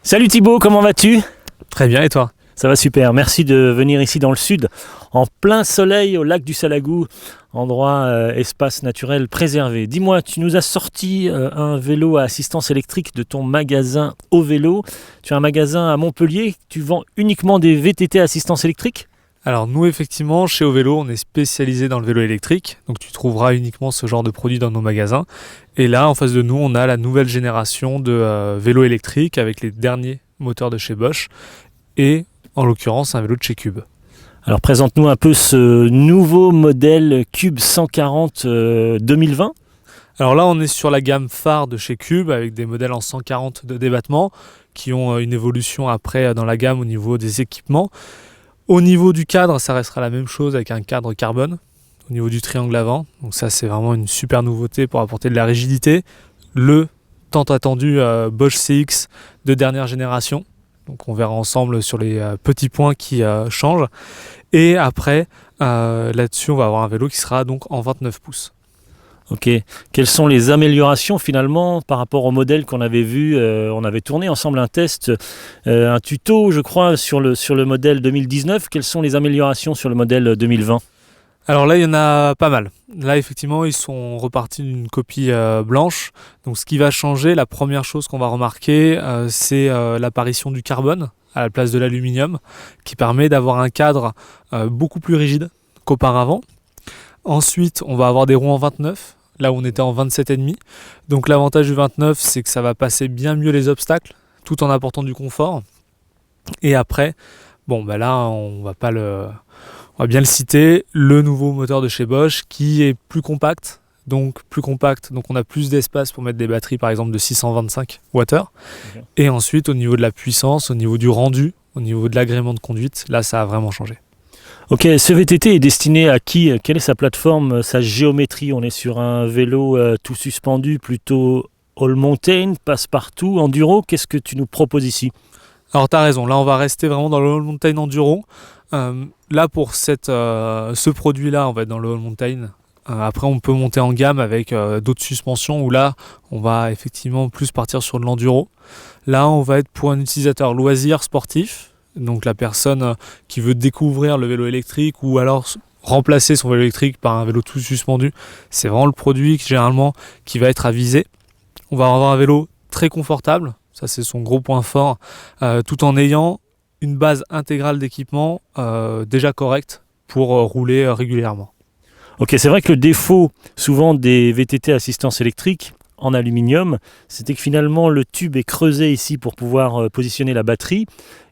Salut Thibaut, comment vas-tu? Très bien, et toi? Ça va super, merci de venir ici dans le sud, en plein soleil au lac du Salagou, endroit espace naturel préservé. Dis-moi, tu nous as sorti un vélo à assistance électrique de ton magasin Au Vélo. Tu as un magasin à Montpellier, tu vends uniquement des VTT à assistance électrique? Alors nous, effectivement, chez Au Vélo, on est spécialisé dans le vélo électrique, donc tu trouveras uniquement ce genre de produits dans nos magasins. Et là, en face de nous, on a la nouvelle génération de vélos électriques avec les derniers moteurs de chez Bosch et, en l'occurrence, un vélo de chez Cube. Alors présente-nous un peu ce nouveau modèle Cube 140 2020. Alors là, on est sur la gamme phare de chez Cube avec des modèles en 140 de débattement qui ont une évolution après dans la gamme au niveau des équipements. Au niveau du cadre, ça restera la même chose avec un cadre carbone au niveau du triangle avant. Donc ça, c'est vraiment une super nouveauté pour apporter de la rigidité. Le tant attendu Bosch CX de dernière génération. Donc on verra ensemble sur les petits points qui changent. Et après, là-dessus, on va avoir un vélo qui sera donc en 29 pouces. Ok. Quelles sont les améliorations finalement par rapport au modèle qu'on avait vu? On avait tourné ensemble un test, un tuto, je crois, sur le modèle 2019. Quelles sont les améliorations sur le modèle 2020? Alors là, il y en a pas mal. Là, effectivement, ils sont repartis d'une copie blanche. Donc ce qui va changer, la première chose qu'on va remarquer, c'est l'apparition du carbone à la place de l'aluminium, qui permet d'avoir un cadre beaucoup plus rigide qu'auparavant. Ensuite, on va avoir des roues en 29, là où on était en 27,5. Donc l'avantage du 29, c'est que ça va passer bien mieux les obstacles, tout en apportant du confort. Et après, là, on va bien le citer, le nouveau moteur de chez Bosch qui est plus compact. Donc on a plus d'espace pour mettre des batteries, par exemple de 625 Wh. Okay. Et ensuite, au niveau de la puissance, au niveau du rendu, au niveau de l'agrément de conduite, là, ça a vraiment changé. Ok, ce VTT est destiné à qui? Quelle est sa plateforme, sa géométrie? On est sur un vélo tout suspendu, plutôt all mountain, passe-partout, enduro. Qu'est-ce que tu nous proposes ici? Alors tu as raison, là on va rester vraiment dans le all mountain enduro. Là pour ce produit-là, on va être dans le all mountain. Après on peut monter en gamme avec d'autres suspensions où là on va effectivement plus partir sur de l'enduro. Là on va être pour un utilisateur loisir sportif. Donc la personne qui veut découvrir le vélo électrique ou alors remplacer son vélo électrique par un vélo tout suspendu, c'est vraiment le produit généralement qui va être à viser. On va avoir un vélo très confortable, ça c'est son gros point fort, tout en ayant une base intégrale d'équipement déjà correcte pour rouler régulièrement. Ok, c'est vrai que le défaut souvent des VTT assistance électrique en aluminium, c'était que finalement le tube est creusé ici pour pouvoir positionner la batterie.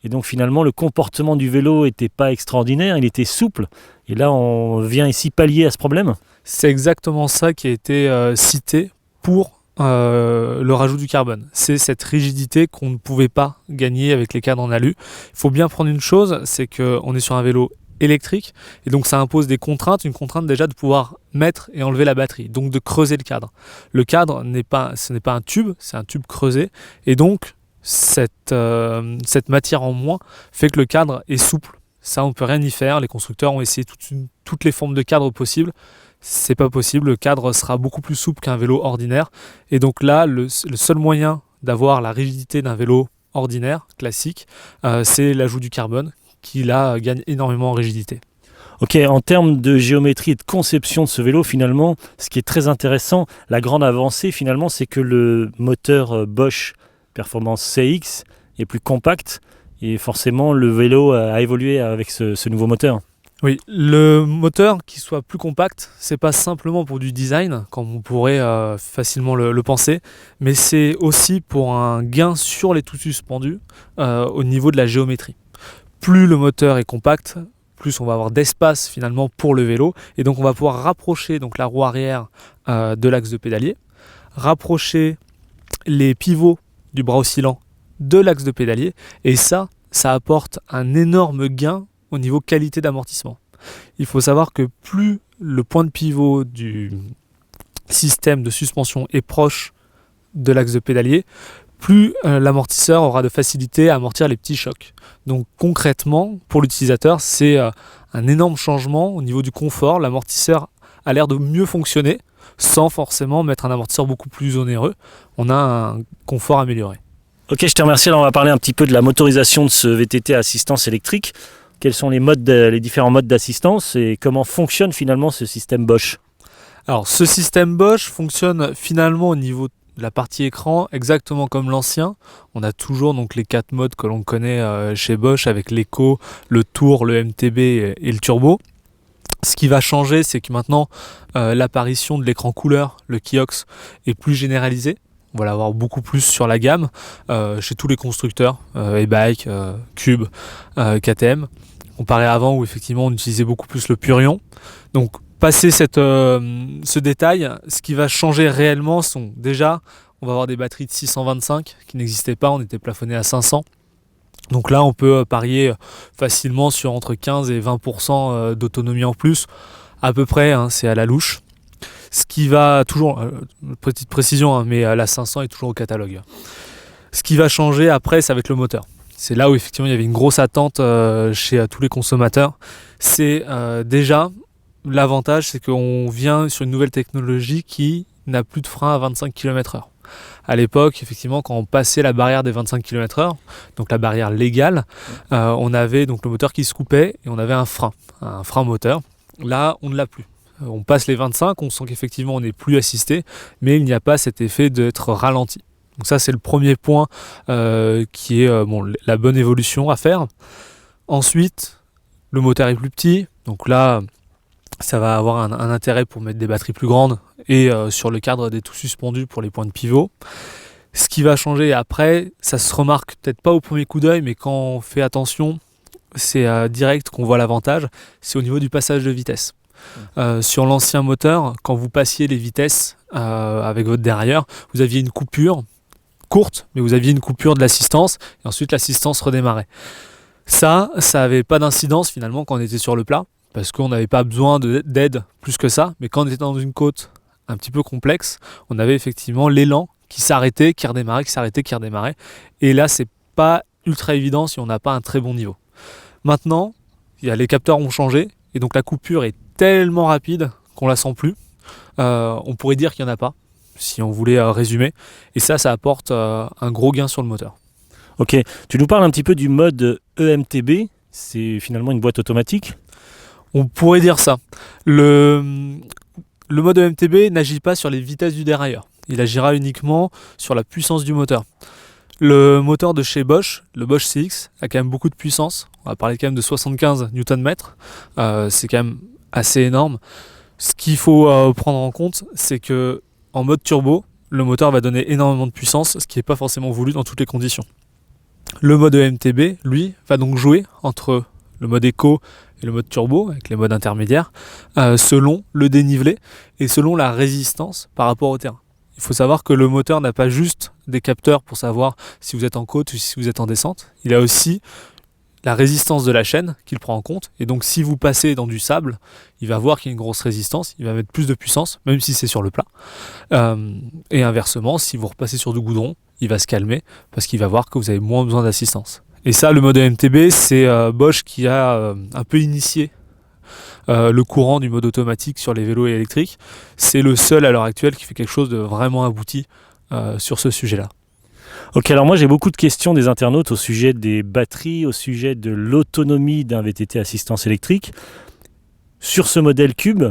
Et donc finalement le comportement du vélo n'était pas extraordinaire, il était souple. Et là on vient ici pallier à ce problème. C'est exactement ça qui a été cité pour le rajout du carbone. C'est cette rigidité qu'on ne pouvait pas gagner avec les cadres en alu. Il faut bien prendre une chose, c'est qu'on est sur un vélo électrique et donc ça impose des contraintes, une contrainte déjà de pouvoir mettre et enlever la batterie, donc de creuser le cadre. Le cadre ce n'est pas un tube, c'est un tube creusé et donc cette matière en moins fait que le cadre est souple. Ça, on ne peut rien y faire. Les constructeurs ont essayé toutes les formes de cadre possibles. C'est pas possible. Le cadre sera beaucoup plus souple qu'un vélo ordinaire. Et donc là, le seul moyen d'avoir la rigidité d'un vélo ordinaire, classique, c'est l'ajout du carbone qui, là, gagne énormément en rigidité. Ok, en termes de géométrie et de conception de ce vélo, finalement, ce qui est très intéressant, la grande avancée, finalement, c'est que le moteur Bosch Performance CX est plus compact et forcément le vélo a évolué avec ce nouveau moteur. Oui, le moteur qui soit plus compact, c'est pas simplement pour du design, comme on pourrait facilement le penser, mais c'est aussi pour un gain sur les tout suspendus au niveau de la géométrie. Plus le moteur est compact, plus on va avoir d'espace finalement pour le vélo et donc on va pouvoir rapprocher donc la roue arrière de l'axe de pédalier, rapprocher les pivots du bras oscillant de l'axe de pédalier et ça apporte un énorme gain au niveau qualité d'amortissement. Il faut savoir que plus le point de pivot du système de suspension est proche de l'axe de pédalier, plus l'amortisseur aura de facilité à amortir les petits chocs. Donc concrètement, pour l'utilisateur, c'est un énorme changement au niveau du confort. L'amortisseur a l'air de mieux fonctionner sans forcément mettre un amortisseur beaucoup plus onéreux. On a un confort amélioré. Ok, je te remercie. Alors on va parler un petit peu de la motorisation de ce VTT à assistance électrique. Quels sont les différents modes d'assistance et comment fonctionne finalement ce système Bosch? Alors ce système Bosch fonctionne finalement au niveau de la partie écran exactement comme l'ancien. On a toujours donc les 4 modes que l'on connaît chez Bosch avec l'éco, le tour, le MTB et le turbo. Ce qui va changer, c'est que maintenant l'apparition de l'écran couleur, le Kiox, est plus généralisée. On va l'avoir beaucoup plus sur la gamme chez tous les constructeurs, e-bike, Cube, KTM. Comparé à avant où effectivement on utilisait beaucoup plus le Purion. Donc passer ce détail, ce qui va changer réellement sont déjà, on va avoir des batteries de 625 qui n'existaient pas, on était plafonné à 500. Donc là on peut parier facilement sur entre 15 et 20% d'autonomie en plus, à peu près, hein, c'est à la louche. Ce qui va toujours, petite précision, hein, mais la 500 est toujours au catalogue. Ce qui va changer après, ça va être le moteur. C'est là où effectivement il y avait une grosse attente chez tous les consommateurs. C'est déjà l'avantage, c'est qu'on vient sur une nouvelle technologie qui n'a plus de frein à 25 km/h. À l'époque, effectivement, quand on passait la barrière des 25 km/h, donc la barrière légale, on avait donc le moteur qui se coupait et on avait un frein moteur. Là, on ne l'a plus. On passe les 25, on sent qu'effectivement on n'est plus assisté, mais il n'y a pas cet effet d'être ralenti. Donc ça c'est le premier point qui est la bonne évolution à faire. Ensuite, le moteur est plus petit, donc là ça va avoir un intérêt pour mettre des batteries plus grandes et sur le cadre des tout suspendus pour les points de pivot. Ce qui va changer après, ça se remarque peut-être pas au premier coup d'œil, mais quand on fait attention, c'est direct qu'on voit l'avantage, c'est au niveau du passage de vitesse. Sur l'ancien moteur, quand vous passiez les vitesses avec votre dérailleur, vous aviez une coupure courte, mais vous aviez une coupure de l'assistance, et ensuite l'assistance redémarrait. Ça n'avait pas d'incidence finalement quand on était sur le plat, parce qu'on n'avait pas besoin d'aide plus que ça, mais quand on était dans une côte un petit peu complexe, on avait effectivement l'élan qui s'arrêtait, qui redémarrait, qui s'arrêtait, qui redémarrait, et là c'est pas ultra évident si on n'a pas un très bon niveau. Maintenant, les capteurs ont changé, et donc la coupure est tellement rapide qu'on la sent plus. On pourrait dire qu'il n'y en a pas, si on voulait résumer. Et ça apporte un gros gain sur le moteur. Ok, tu nous parles un petit peu du mode EMTB, c'est finalement une boîte automatique. On pourrait dire ça. Le mode EMTB n'agit pas sur les vitesses du dérailleur. Il agira uniquement sur la puissance du moteur. Le moteur de chez Bosch, le Bosch CX, a quand même beaucoup de puissance. On va parler quand même de 75 Nm. C'est quand même assez énorme. Ce qu'il faut prendre en compte, c'est que en mode turbo, le moteur va donner énormément de puissance, ce qui n'est pas forcément voulu dans toutes les conditions. Le mode EMTB, lui, va donc jouer entre le mode éco et le mode turbo, avec les modes intermédiaires, selon le dénivelé et selon la résistance par rapport au terrain. Il faut savoir que le moteur n'a pas juste des capteurs pour savoir si vous êtes en côte ou si vous êtes en descente. Il a aussi la résistance de la chaîne qu'il prend en compte. Et donc si vous passez dans du sable, il va voir qu'il y a une grosse résistance, il va mettre plus de puissance, même si c'est sur le plat. Et inversement, si vous repassez sur du goudron, il va se calmer parce qu'il va voir que vous avez moins besoin d'assistance. Et ça, le mode MTB, c'est Bosch qui a un peu initié le courant du mode automatique sur les vélos électriques. C'est le seul à l'heure actuelle qui fait quelque chose de vraiment abouti sur ce sujet-là. Ok, alors moi j'ai beaucoup de questions des internautes au sujet des batteries, au sujet de l'autonomie d'un VTT assistance électrique. Sur ce modèle Cube,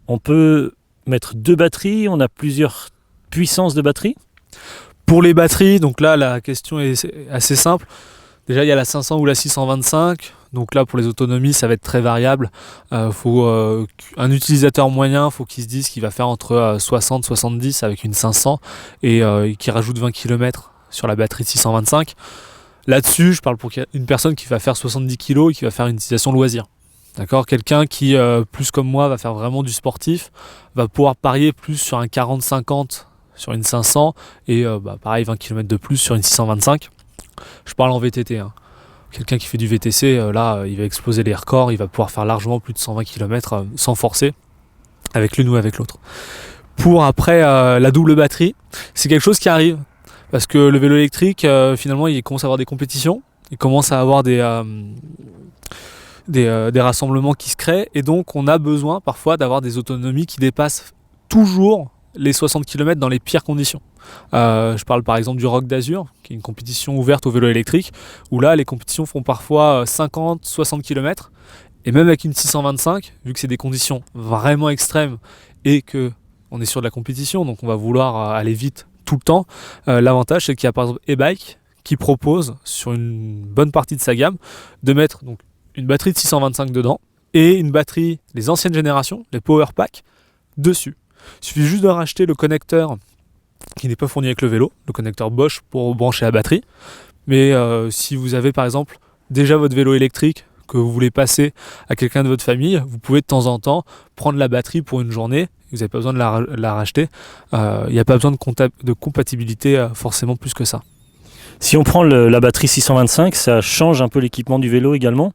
on peut mettre 2 batteries, on a plusieurs puissances de batterie. Pour les batteries, donc là la question est assez simple. Déjà il y a la 500 ou la 625, donc là pour les autonomies ça va être très variable. Un utilisateur moyen, faut qu'il se dise qu'il va faire entre 60-70 avec une 500 et qu'il rajoute 20 km sur la batterie de 625. Là-dessus, je parle pour une personne qui va faire 70 kg et qui va faire une utilisation loisir. D'accord ? Quelqu'un qui, plus comme moi, va faire vraiment du sportif, va pouvoir parier plus sur un 40-50 sur une 500 et pareil 20 km de plus sur une 625. Je parle en VTT. Hein. Quelqu'un qui fait du VTC, là, il va exploser les records, il va pouvoir faire largement plus de 120 km sans forcer, avec l'une ou avec l'autre. Pour après, la double batterie, c'est quelque chose qui arrive. Parce que le vélo électrique, finalement, il commence à avoir des compétitions, il commence à avoir des rassemblements qui se créent, et donc on a besoin parfois d'avoir des autonomies qui dépassent toujours les 60 km dans les pires conditions. Je parle par exemple du Rock d'Azur, qui est une compétition ouverte au vélo électrique, où là les compétitions font parfois 50-60 km, et même avec une 625, vu que c'est des conditions vraiment extrêmes et que on est sur de la compétition, donc on va vouloir aller vite tout le temps, l'avantage c'est qu'il y a par exemple e-bike qui propose sur une bonne partie de sa gamme de mettre donc une batterie de 625 dedans et une batterie des anciennes générations, les Powerpack, dessus. Il suffit juste de racheter le connecteur qui n'est pas fourni avec le vélo, le connecteur Bosch pour brancher la batterie. Mais si vous avez par exemple déjà votre vélo électrique que vous voulez passer à quelqu'un de votre famille, vous pouvez de temps en temps prendre la batterie pour une journée. Vous n'avez pas besoin de la racheter. Il n'y a pas besoin de compatibilité forcément plus que ça. Si on prend la batterie 625, ça change un peu l'équipement du vélo également?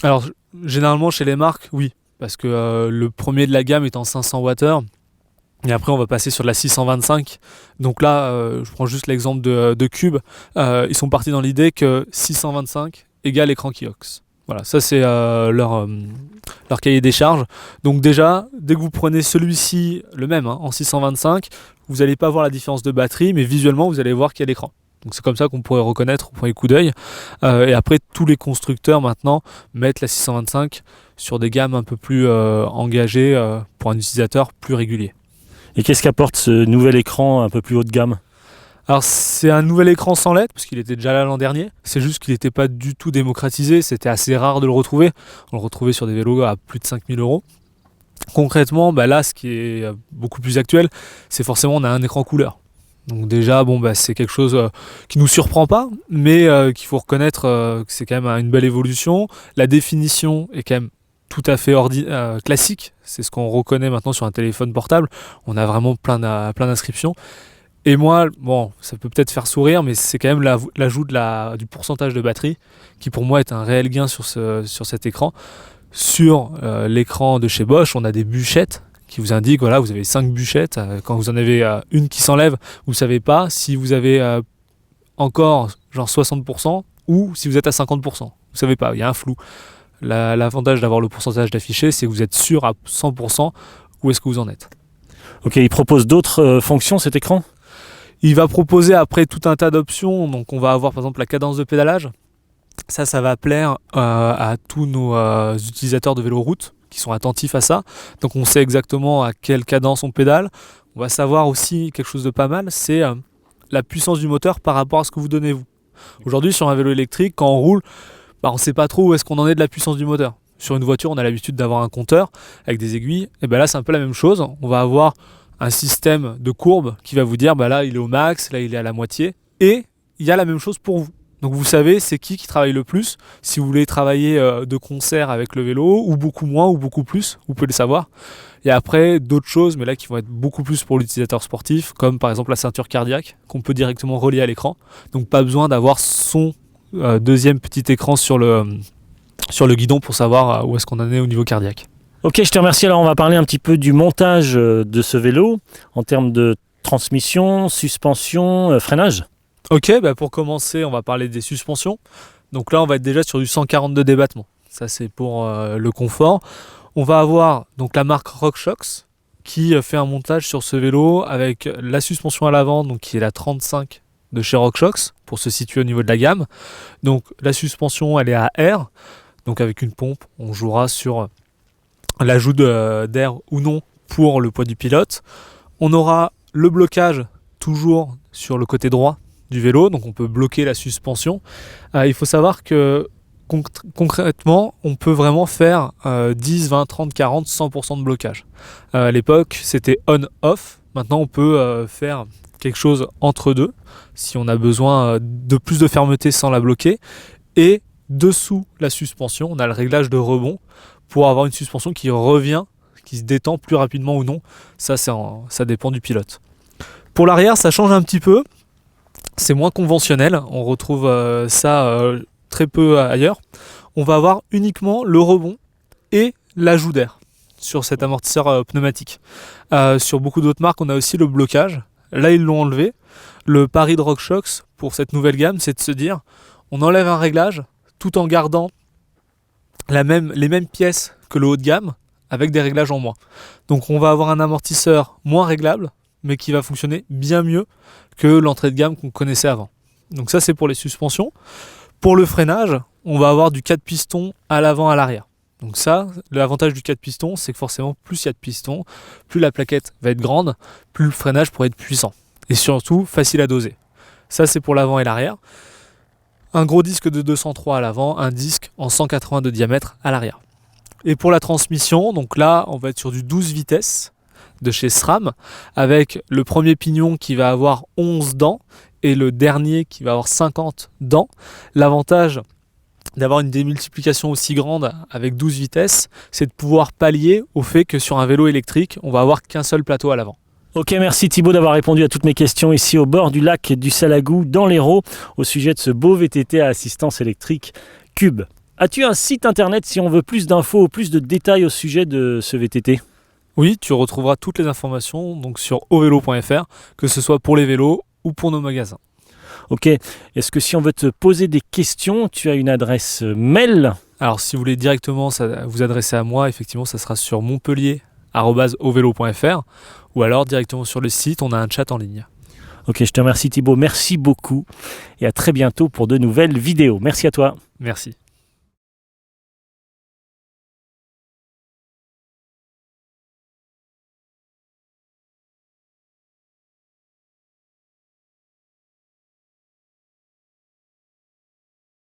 Alors généralement chez les marques, oui. Parce que le premier de la gamme est en 500 Wh. Et après on va passer sur la 625. Donc là, je prends juste l'exemple de Cube. Ils sont partis dans l'idée que 625 égale écran Kiox. Voilà, ça c'est leur cahier des charges. Donc déjà, dès que vous prenez celui-ci, le même, en 625, vous n'allez pas voir la différence de batterie, mais visuellement vous allez voir qu'il y a l'écran. Donc c'est comme ça qu'on pourrait reconnaître au premier coup d'œil. Et après, tous les constructeurs maintenant mettent la 625 sur des gammes un peu plus engagées pour un utilisateur plus régulier. Et qu'est-ce qu'apporte ce nouvel écran un peu plus haut de gamme? Alors c'est un nouvel écran sans LED, parce qu'il était déjà là l'an dernier. C'est juste qu'il n'était pas du tout démocratisé, c'était assez rare de le retrouver. On le retrouvait sur des vélos à plus de 5 000 €. Concrètement, là ce qui est beaucoup plus actuel, c'est forcément on a un écran couleur. Donc déjà, c'est quelque chose qui nous surprend pas, mais qu'il faut reconnaître que c'est quand même une belle évolution. La définition est quand même tout à fait classique. C'est ce qu'on reconnaît maintenant sur un téléphone portable. On a vraiment plein d'inscriptions. Et moi, ça peut peut-être faire sourire, mais c'est quand même l'ajout du pourcentage de batterie qui pour moi est un réel gain sur cet écran. Sur l'écran de chez Bosch, on a des bûchettes qui vous indiquent, voilà, vous avez 5 bûchettes. Quand vous en avez une qui s'enlève, vous ne savez pas si vous avez encore genre 60% ou si vous êtes à 50%. Vous ne savez pas, il y a un flou. L'avantage d'avoir le pourcentage d'affiché, c'est que vous êtes sûr à 100% où est-ce que vous en êtes. Ok, il propose d'autres fonctions cet écran? Il va proposer après tout un tas d'options. Donc on va avoir par exemple la cadence de pédalage. Ça va plaire à tous nos utilisateurs de vélo-route qui sont attentifs à ça. Donc on sait exactement à quelle cadence on pédale. On va savoir aussi quelque chose de pas mal, c'est la puissance du moteur par rapport à ce que vous donnez vous. Aujourd'hui sur un vélo électrique, quand on roule, on ne sait pas trop où est-ce qu'on en est de la puissance du moteur. Sur une voiture, on a l'habitude d'avoir un compteur avec des aiguilles. Et là c'est un peu la même chose. On va avoir un système de courbes qui va vous dire là il est au max, là il est à la moitié, et il y a la même chose pour vous. Donc vous savez c'est qui travaille le plus. Si vous voulez travailler de concert avec le vélo, ou beaucoup moins ou beaucoup plus, vous pouvez le savoir. Il y a après d'autres choses, mais là qui vont être beaucoup plus pour l'utilisateur sportif, comme par exemple la ceinture cardiaque qu'on peut directement relier à l'écran. Donc pas besoin d'avoir son deuxième petit écran sur le guidon pour savoir où est-ce qu'on en est au niveau cardiaque. Ok, je te remercie. Alors on va parler un petit peu du montage de ce vélo en termes de transmission, suspension, freinage. Ok, pour commencer, on va parler des suspensions. Donc là, on va être déjà sur du 142 débattements. Ça, c'est pour le confort. On va avoir donc la marque RockShox qui fait un montage sur ce vélo avec la suspension à l'avant, donc qui est la 35 de chez RockShox pour se situer au niveau de la gamme. Donc la suspension, elle est à air. Donc avec une pompe, on jouera sur l'ajout d'air ou non pour le poids du pilote. On aura le blocage toujours sur le côté droit du vélo, donc on peut bloquer la suspension. Il faut savoir que concrètement, on peut vraiment faire 10, 20, 30, 40, 100% de blocage. À l'époque, c'était on-off. Maintenant, on peut faire quelque chose entre deux, si on a besoin de plus de fermeté sans la bloquer. Et dessous la suspension, on a le réglage de rebond pour avoir une suspension qui revient, qui se détend plus rapidement ou non. Ça dépend du pilote. Pour l'arrière, ça change un petit peu. C'est moins conventionnel. On retrouve ça très peu ailleurs. On va avoir uniquement le rebond et l'ajout d'air sur cet amortisseur pneumatique. Sur beaucoup d'autres marques, on a aussi le blocage. Là, ils l'ont enlevé. Le pari de RockShox pour cette nouvelle gamme, c'est de se dire on enlève un réglage tout en gardant les mêmes pièces que le haut de gamme avec des réglages en moins. Donc on va avoir un amortisseur moins réglable, mais qui va fonctionner bien mieux que l'entrée de gamme qu'on connaissait avant. Donc ça, c'est pour les suspensions. Pour le freinage, on va avoir du 4 pistons à l'avant, à l'arrière. Donc ça, l'avantage du 4 pistons, c'est que forcément, plus il y a de pistons, plus la plaquette va être grande, plus le freinage pourrait être puissant. Et surtout, facile à doser. Ça, c'est pour l'avant et l'arrière. Un gros disque de 203 à l'avant, un disque en 180 de diamètre à l'arrière. Et pour la transmission, donc là, on va être sur du 12 vitesses de chez SRAM, avec le premier pignon qui va avoir 11 dents et le dernier qui va avoir 50 dents. L'avantage d'avoir une démultiplication aussi grande avec 12 vitesses, c'est de pouvoir pallier au fait que sur un vélo électrique, on va avoir qu'un seul plateau à l'avant. Ok, merci Thibaut d'avoir répondu à toutes mes questions ici au bord du lac du Salagou, dans l'Hérault, au sujet de ce beau VTT à assistance électrique Cube. As-tu un site internet si on veut plus d'infos ou plus de détails au sujet de ce VTT ? Oui, tu retrouveras toutes les informations donc sur ovelo.fr, que ce soit pour les vélos ou pour nos magasins. Ok, est-ce que si on veut te poser des questions, tu as une adresse mail ? Alors si vous voulez directement vous adresser à moi, effectivement ça sera sur montpellier@ovelo.fr ou alors directement sur le site, on a un chat en ligne. Ok, je te remercie Thibaut, merci beaucoup et à très bientôt pour de nouvelles vidéos. Merci à toi. Merci.